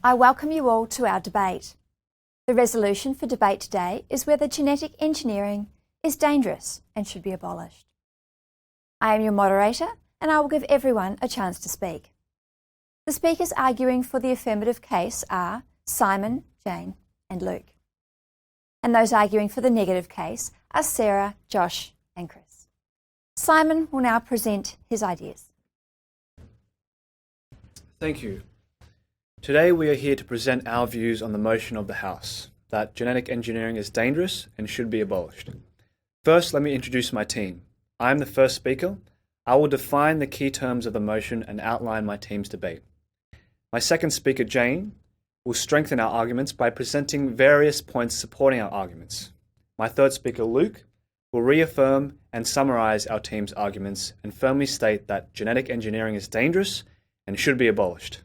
I welcome you all to our debate. The resolution for debate today is whether genetic engineering is dangerous and should be abolished. I am your moderator and I will give everyone a chance to speak. The speakers arguing for the affirmative case are Simon, Jane and Luke. And those arguing for the negative case are Sarah, Josh and Chris. Simon will now present his ideas. Thank you. Today we are here to present our views on the motion of the House that genetic engineering is dangerous and should be abolished. First, let me introduce my team. I am the first speaker. I will define the key terms of the motion and outline my team's debate. My second speaker, Jane, will strengthen our arguments by presenting various points supporting our arguments. My third speaker, Luke, will reaffirm and summarize our team's arguments and firmly state that genetic engineering is dangerous and should be abolished.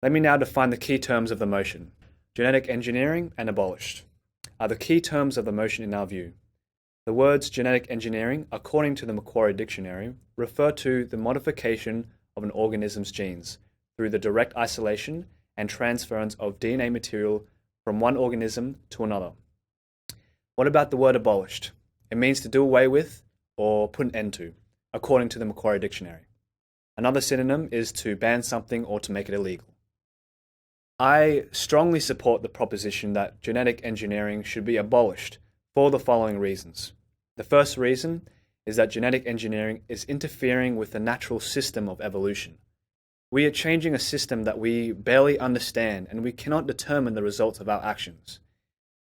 Let me now define the key terms of the motion. Genetic engineering and abolished are the key terms of the motion in our view. The words genetic engineering, according to the Macquarie Dictionary, refer to the modification of an organism's genes through the direct isolation and transference of DNA material from one organism to another. What about the word abolished? It means to do away with or put an end to, according to the Macquarie Dictionary. Another synonym is to ban something or to make it illegal. I strongly support the proposition that genetic engineering should be abolished for the following reasons. The first reason is that genetic engineering is interfering with the natural system of evolution. We are changing a system that we barely understand and we cannot determine the results of our actions.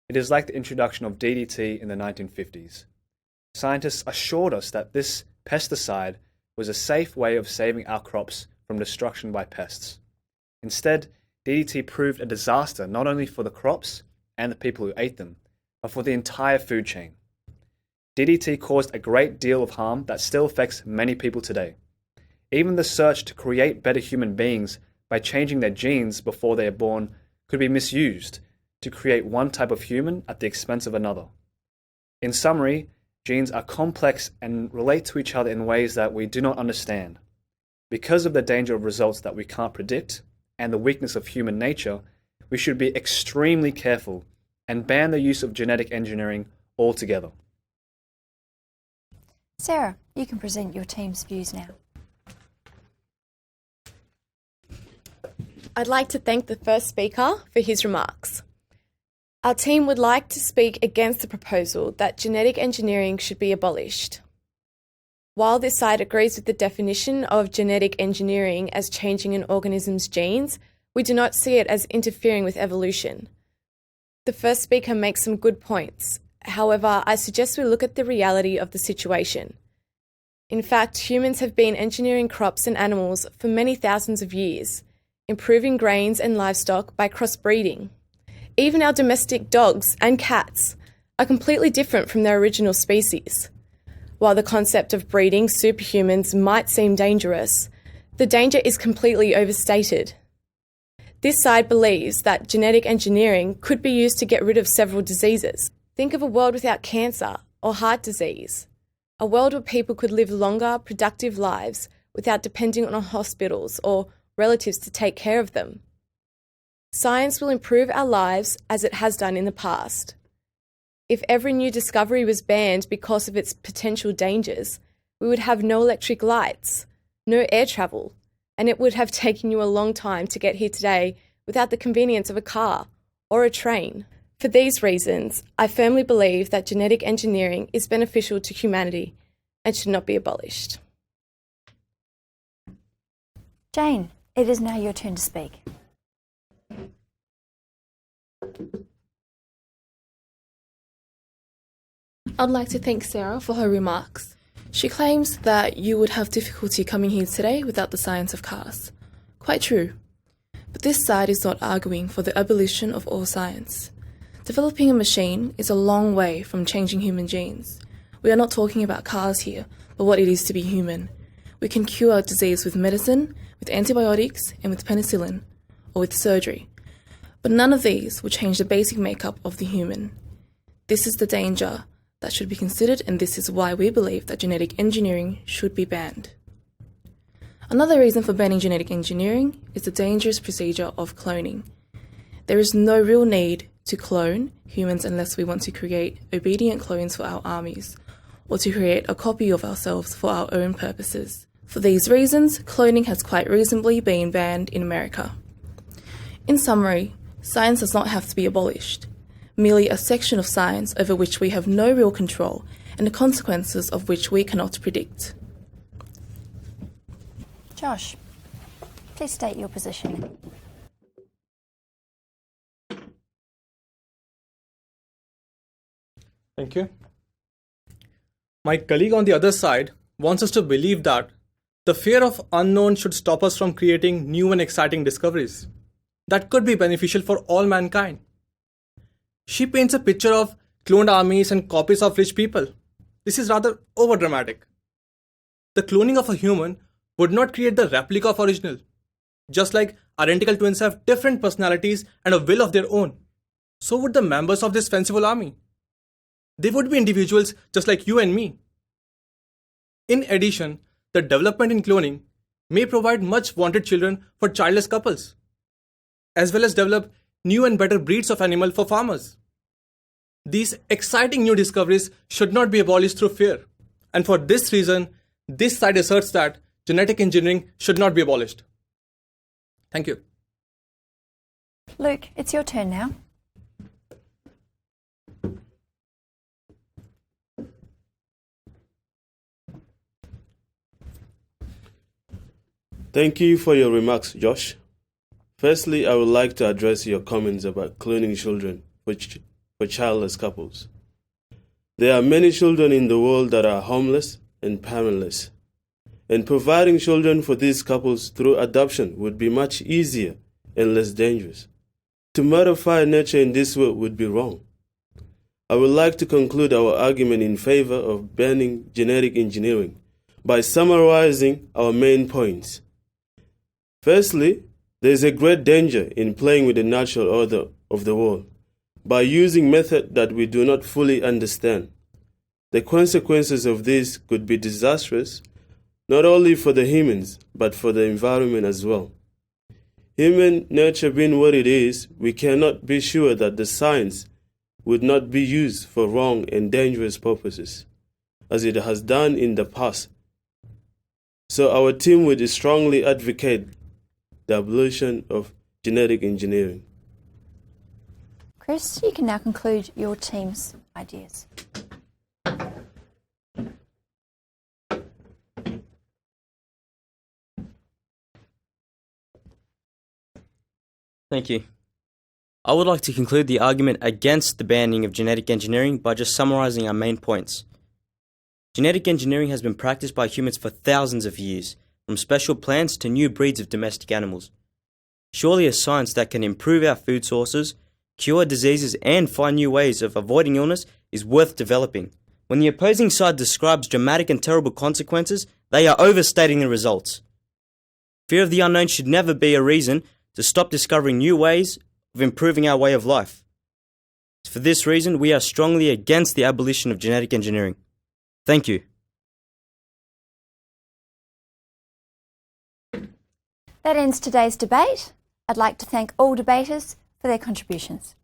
It is like the introduction of DDT in the 1950s. Scientists assured us that this pesticide was a safe way of saving our crops from destruction by pests. Instead, DDT proved a disaster not only for the crops and the people who ate them, but for the entire food chain. DDT caused a great deal of harm that still affects many people today. Even the search to create better human beings by changing their genes before they are born could be misused to create one type of human at the expense of another. In summary, genes are complex and relate to each other in ways that we do not understand. Because of the danger of results that we can't predict and the weakness of human nature, we should be extremely careful and ban the use of genetic engineering altogether. Sarah, you can present your team's views now. I'd like to thank the first speaker for his remarks. Our team would like to speak against the proposal that genetic engineering should be abolished. While this side agrees with the definition of genetic engineering as changing an organism's genes, we do not see it as interfering with evolution. The first speaker makes some good points. However, I suggest we look at the reality of the situation. In fact, humans have been engineering crops and animals for many thousands of years, improving grains and livestock by crossbreeding. Even our domestic dogs and cats are completely different from their original species. While the concept of breeding superhumans might seem dangerous, the danger is completely overstated. This side believes that genetic engineering could be used to get rid of several diseases. Think of a world without cancer or heart disease. A world where people could live longer, productive lives without depending on hospitals or relatives to take care of them. Science will improve our lives as it has done in the past. If every new discovery was banned because of its potential dangers, we would have no electric lights, no air travel, and it would have taken you a long time to get here today without the convenience of a car or a train. For these reasons, I firmly believe that genetic engineering is beneficial to humanity and should not be abolished. Jane, it is now your turn to speak. I'd like to thank Sarah for her remarks. She claims that you would have difficulty coming here today without the science of cars. Quite true. But this side is not arguing for the abolition of all science. Developing a machine is a long way from changing human genes. We are not talking about cars here, but what it is to be human. We can cure disease with medicine, with antibiotics, and with penicillin, or with surgery. But none of these will change the basic makeup of the human. This is the danger that should be considered, and this is why we believe that genetic engineering should be banned. Another reason for banning genetic engineering is the dangerous procedure of cloning. There is no real need to clone humans unless we want to create obedient clones for our armies, or to create a copy of ourselves for our own purposes. For these reasons, cloning has quite reasonably been banned in America. In summary, science does not have to be abolished, merely a section of science over which we have no real control and the consequences of which we cannot predict. Josh, please state your position. Thank you. My colleague on the other side wants us to believe that the fear of unknown should stop us from creating new and exciting discoveries that could be beneficial for all mankind. She paints a picture of cloned armies and copies of rich people. This is rather overdramatic. The cloning of a human would not create the replica of original. Just like identical twins have different personalities and a will of their own, so would the members of this fanciful army. They would be individuals just like you and me. In addition, the development in cloning may provide much wanted children for childless couples, as well as develop new and better breeds of animal for farmers. These exciting new discoveries should not be abolished through fear, and for this reason, this side asserts that genetic engineering should not be abolished. Thank you. Luke, it's your turn now. Thank you for your remarks, Josh. Firstly, I would like to address your comments about cloning children for childless couples. There are many children in the world that are homeless and parentless, and providing children for these couples through adoption would be much easier and less dangerous. To modify nature in this way would be wrong. I would like to conclude our argument in favor of banning genetic engineering by summarizing our main points. Firstly, there is a great danger in playing with the natural order of the world by using methods that we do not fully understand. The consequences of this could be disastrous, not only for the humans, but for the environment as well. Human nature being what it is, we cannot be sure that the science would not be used for wrong and dangerous purposes, as it has done in the past. So our team would strongly advocate the abolition of genetic engineering. Chris, you can now conclude your team's ideas. Thank you. I would like to conclude the argument against the banning of genetic engineering by just summarizing our main points. Genetic engineering has been practiced by humans for thousands of years, from special plants to new breeds of domestic animals. Surely a science that can improve our food sources, cure diseases, and find new ways of avoiding illness is worth developing. When the opposing side describes dramatic and terrible consequences, they are overstating the results. Fear of the unknown should never be a reason to stop discovering new ways of improving our way of life. For this reason, we are strongly against the abolition of genetic engineering. Thank you. That ends today's debate. I'd like to thank all debaters for their contributions.